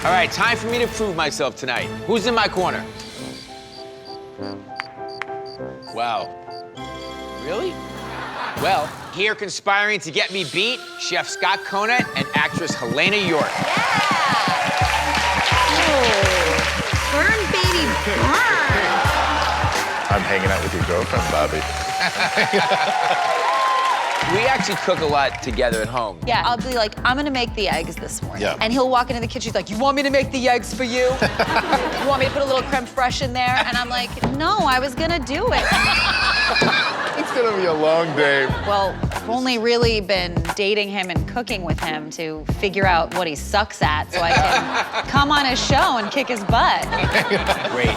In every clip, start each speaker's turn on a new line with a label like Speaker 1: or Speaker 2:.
Speaker 1: All right, time for me to prove myself tonight. Who's in my corner? Wow. Really? Well, here conspiring to get me beat, Chef Scott Conant and actress Heléne Yorke.
Speaker 2: Oh. Burn, baby, burn.
Speaker 3: I'm hanging out with your girlfriend, Bobby.
Speaker 1: We actually cook a lot together at home.
Speaker 2: Yeah, I'll be like, I'm gonna make the eggs this morning.
Speaker 3: Yeah.
Speaker 2: And he'll walk into the kitchen, he's like, you want me to make the eggs for you? You want me to put a little creme fraiche in there? And I'm like, no, I was gonna do it.
Speaker 3: It's gonna be a long day.
Speaker 2: Well, I've only really been dating him and cooking with him to figure out what he sucks at so I can come on his show and kick his butt.
Speaker 1: Great.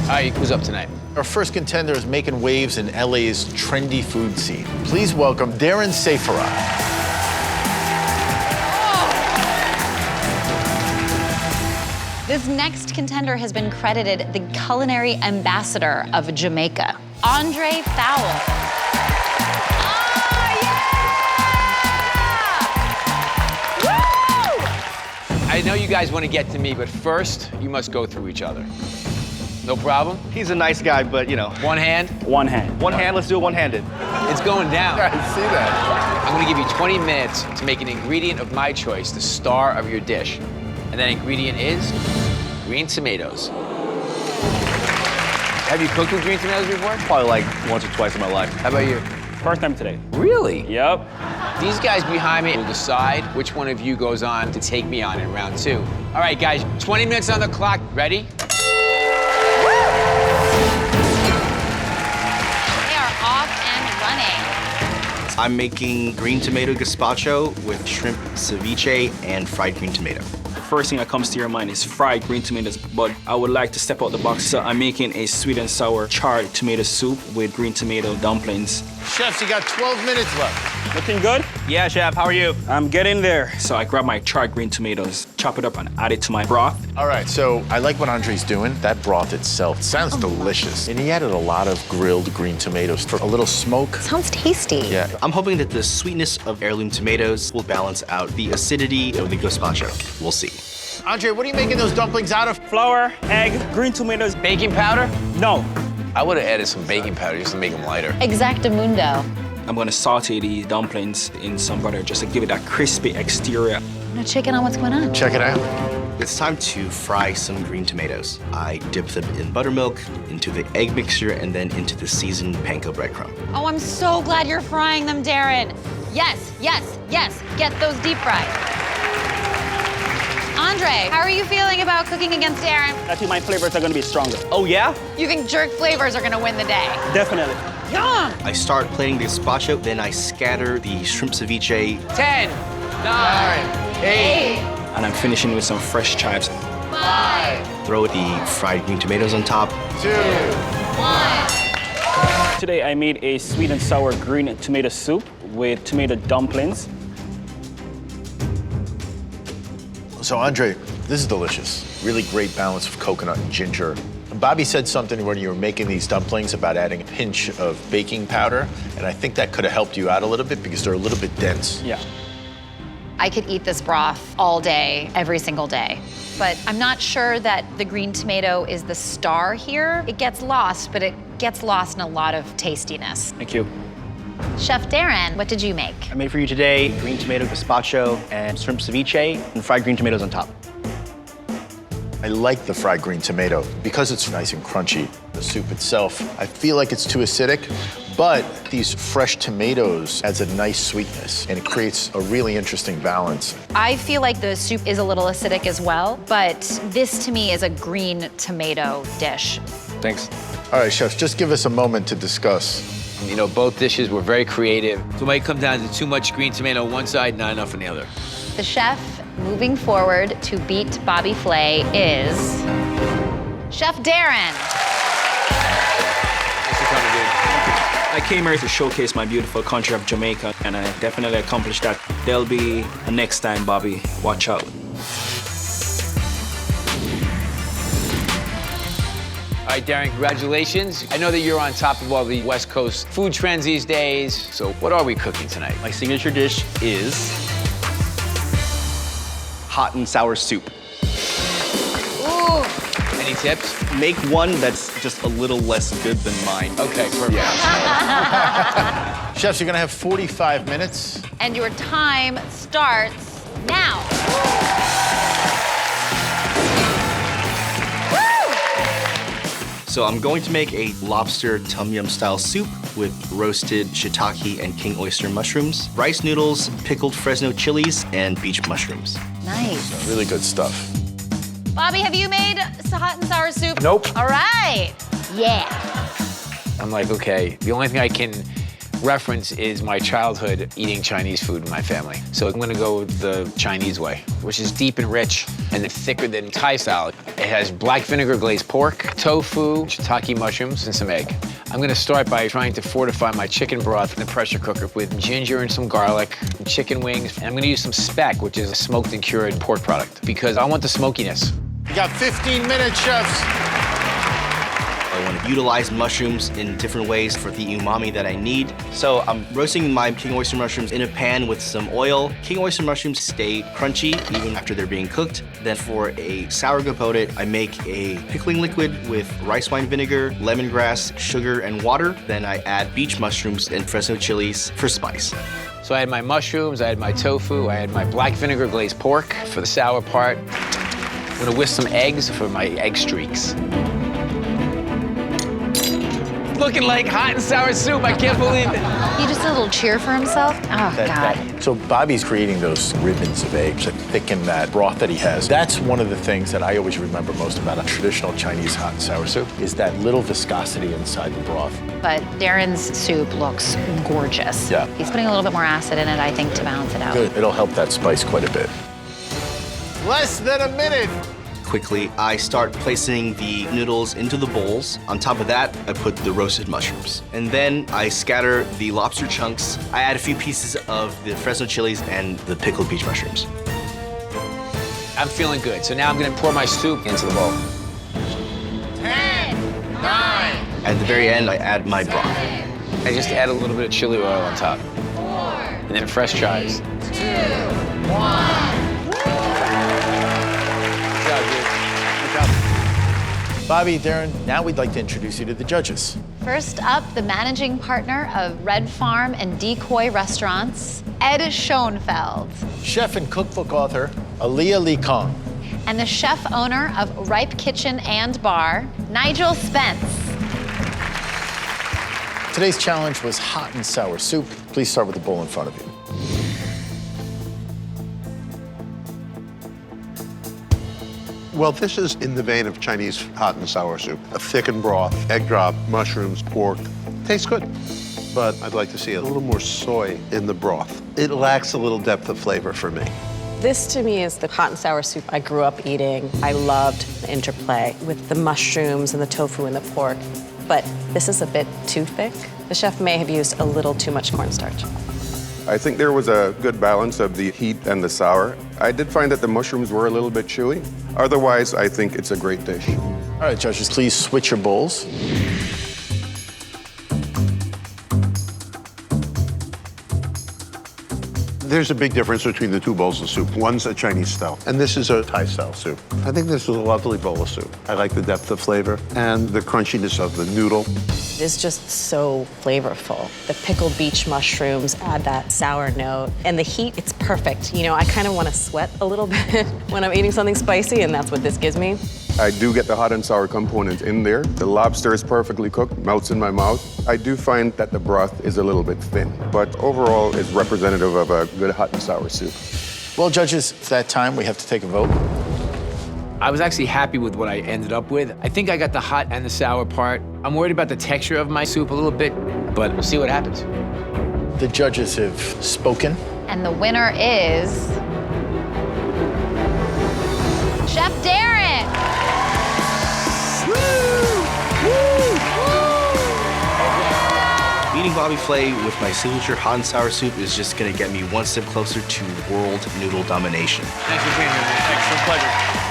Speaker 1: All right, who's up tonight?
Speaker 3: Our first contender is making waves in LA's trendy food scene. Please welcome Darren Sayphraraj.
Speaker 2: This next contender has been credited the culinary ambassador of Jamaica, Fowles.
Speaker 1: I know you guys want to get to me, but first, you must go through each other. No problem?
Speaker 4: He's a nice guy, but you know.
Speaker 1: One hand?
Speaker 5: One hand.
Speaker 4: One hand, let's do it one-handed.
Speaker 1: It's going down.
Speaker 3: I see that.
Speaker 1: I'm gonna give you 20 minutes to make an ingredient of my choice, the star of your dish. And that ingredient is green tomatoes. Have you cooked with green tomatoes before?
Speaker 4: Probably like once or twice in my life.
Speaker 1: How about you?
Speaker 5: First time today.
Speaker 1: Really?
Speaker 5: Yep.
Speaker 1: These guys behind me will decide which one of you goes on to take me on in round 2. All right, guys, 20 minutes on the clock. Ready?
Speaker 2: They are off and running.
Speaker 4: I'm making green tomato gazpacho with shrimp ceviche and fried green tomato.
Speaker 5: First thing that comes to your mind is fried green tomatoes, but I would like to step out the box. So I'm making a sweet and sour charred tomato soup with green tomato dumplings.
Speaker 3: Chefs, you got 12 minutes left.
Speaker 5: Looking good?
Speaker 4: Yeah, chef, how are you?
Speaker 5: I'm getting there. So I grab my charred green tomatoes, chop it up and add it to my broth.
Speaker 3: All right, so I like what Andre's doing. That broth itself sounds delicious. And he added a lot of grilled green tomatoes for a little smoke.
Speaker 2: Sounds tasty.
Speaker 3: Yeah.
Speaker 4: I'm hoping that the sweetness of heirloom tomatoes will balance out the acidity of the gazpacho. We'll see.
Speaker 3: Andre, what are you making those dumplings out of?
Speaker 5: Flour, egg, green tomatoes.
Speaker 1: Baking powder?
Speaker 5: No.
Speaker 1: I would have added some baking powder just to make them lighter.
Speaker 2: Exactamundo.
Speaker 5: I'm gonna saute these dumplings in some butter just to give it that crispy exterior.
Speaker 2: No chicken on what's going on.
Speaker 3: Check it out.
Speaker 4: It's time to fry some green tomatoes. I dip them in buttermilk, into the egg mixture, and then into the seasoned panko breadcrumb.
Speaker 2: Oh, I'm so glad you're frying them, Darren. Yes, yes, yes. Get those deep fried. Andre, how are you feeling about cooking against Darren?
Speaker 5: I think my flavors are gonna be stronger.
Speaker 4: Oh, yeah?
Speaker 2: You think jerk flavors are gonna win the day?
Speaker 5: Definitely.
Speaker 2: Yeah.
Speaker 4: I start plating the gazpacho, then I scatter the shrimp ceviche.
Speaker 1: 10, 9, 8.
Speaker 5: And I'm finishing with some fresh chives.
Speaker 2: 5,
Speaker 4: Throw the fried green tomatoes on top.
Speaker 3: 2.
Speaker 2: 1.
Speaker 5: Today I made a sweet and sour green tomato soup with tomato dumplings.
Speaker 3: So Andre, this is delicious. Really great balance of coconut and ginger. Bobby said something when you were making these dumplings about adding a pinch of baking powder, and I think that could have helped you out a little bit because they're a little bit dense.
Speaker 5: Yeah.
Speaker 2: I could eat this broth all day, every single day. But I'm not sure that the green tomato is the star here. It gets lost, but it gets lost in a lot of tastiness.
Speaker 5: Thank you.
Speaker 2: Chef Darren, what did you make?
Speaker 4: I made for you today green tomato gazpacho and shrimp ceviche and fried green tomatoes on top.
Speaker 3: I like the fried green tomato because it's nice and crunchy. The soup itself, I feel like it's too acidic, but these fresh tomatoes adds a nice sweetness and it creates a really interesting balance.
Speaker 2: I feel like the soup is a little acidic as well, but this to me is a green tomato dish.
Speaker 5: Thanks.
Speaker 3: All right, chefs, just give us a moment to discuss.
Speaker 1: You know, both dishes were very creative. So it might come down to too much green tomato on one side, not enough on the other.
Speaker 2: The chef moving forward to Beat Bobby Flay is Chef Darren.
Speaker 1: Thanks for coming, dude.
Speaker 5: I came here to showcase my beautiful country of Jamaica, and I definitely accomplished that. There'll be a next time, Bobby. Watch out.
Speaker 1: All right, Darren, congratulations. I know that you're on top of all the West Coast food trends these days. So what are we cooking tonight?
Speaker 4: My signature dish is hot and sour soup.
Speaker 2: Ooh.
Speaker 1: Any tips?
Speaker 4: Make one that's just a little less good than mine.
Speaker 1: Okay, perfect.
Speaker 3: Chefs, you're gonna have 45 minutes.
Speaker 2: And your time starts now.
Speaker 4: So I'm going to make a lobster tom yum style soup with roasted shiitake and king oyster mushrooms, rice noodles, pickled Fresno chilies, and beach mushrooms.
Speaker 2: Nice.
Speaker 3: Really good stuff.
Speaker 2: Bobby, have you made hot and sour soup?
Speaker 1: Nope.
Speaker 2: All right. Yeah.
Speaker 1: I'm like, okay, the only thing I can reference is my childhood eating Chinese food in my family. So I'm gonna go with the Chinese way, which is deep and rich and thicker than Thai style. It has black vinegar glazed pork, tofu, shiitake mushrooms, and some egg. I'm gonna start by trying to fortify my chicken broth in the pressure cooker with ginger and some garlic, and chicken wings, and I'm gonna use some speck, which is a smoked and cured pork product, because I want the smokiness.
Speaker 3: You got 15 minutes, chefs.
Speaker 4: I want to utilize mushrooms in different ways for the umami that I need. So I'm roasting my king oyster mushrooms in a pan with some oil. King oyster mushrooms stay crunchy even after they're being cooked. Then for a sour capote, I make a pickling liquid with rice wine vinegar, lemongrass, sugar, and water. Then I add beach mushrooms and Fresno chilies for spice.
Speaker 1: So I had my mushrooms, I had my tofu, I had my black vinegar glazed pork for the sour part. I'm gonna whisk some eggs for my egg streaks. Looking like hot and sour soup, I can't believe it.
Speaker 2: He just did a little cheer for himself. Oh, God.
Speaker 3: So Bobby's creating those ribbons of eggs that thicken that broth that he has. That's one of the things that I always remember most about a traditional Chinese hot and sour soup is that little viscosity inside the broth.
Speaker 2: But Darren's soup looks gorgeous.
Speaker 3: Yeah.
Speaker 2: He's putting a little bit more acid in it, I think, to balance it out.
Speaker 3: Good. It'll help that spice quite a bit. Less than a minute.
Speaker 4: Quickly, I start placing the noodles into the bowls. On top of that, I put the roasted mushrooms. And then I scatter the lobster chunks. I add a few pieces of the Fresno chilies and the pickled beach mushrooms.
Speaker 1: I'm feeling good. So now I'm gonna pour my soup into the bowl.
Speaker 2: 10, 9.
Speaker 4: At the very end, I add my broth.
Speaker 1: I just add a little bit of chili oil on top.
Speaker 2: 4,
Speaker 1: And then fresh chives.
Speaker 2: 2, 1.
Speaker 3: Bobby, Darren, now we'd like to introduce you to the judges.
Speaker 2: First up, the managing partner of Red Farm and Decoy Restaurants, Ed Schoenfeld.
Speaker 3: Chef and cookbook author, Aaliyah Lee Kong.
Speaker 2: And the chef owner of Ripe Kitchen and Bar, Nigel Spence.
Speaker 3: Today's challenge was hot and sour soup. Please start with the bowl in front of you.
Speaker 6: Well, this is in the vein of Chinese hot and sour soup. A thickened broth, egg drop, mushrooms, pork. Tastes good, but I'd like to see a little more soy in the broth. It lacks a little depth of flavor for me.
Speaker 7: This to me is the hot and sour soup I grew up eating. I loved the interplay with the mushrooms and the tofu and the pork, but this is a bit too thick. The chef may have used a little too much cornstarch.
Speaker 8: I think there was a good balance of the heat and the sour. I did find that the mushrooms were a little bit chewy. Otherwise, I think it's a great dish.
Speaker 3: All right, judges, please switch your bowls.
Speaker 6: There's a big difference between the two bowls of soup. One's a Chinese style, and this is a Thai style soup. I think this was a lovely bowl of soup. I like the depth of flavor and the crunchiness of the noodle.
Speaker 7: It is just so flavorful. The pickled beach mushrooms add that sour note, and the heat, it's perfect. You know, I kind of want to sweat a little bit when I'm eating something spicy, and that's what this gives me.
Speaker 8: I do get the hot and sour component in there. The lobster is perfectly cooked, melts in my mouth. I do find that the broth is a little bit thin, but overall it's representative of a good hot and sour soup.
Speaker 3: Well, judges, it's that time. We have to take a vote.
Speaker 1: I was actually happy with what I ended up with. I think I got the hot and the sour part. I'm worried about the texture of my soup a little bit, but we'll see what happens.
Speaker 3: The judges have spoken.
Speaker 2: And the winner is Chef Darren.
Speaker 4: Beating Bobby Flay with my signature hot and sour soup is just gonna get me one step closer to world noodle domination.
Speaker 5: Thanks for being here, man. Thanks, it's a pleasure.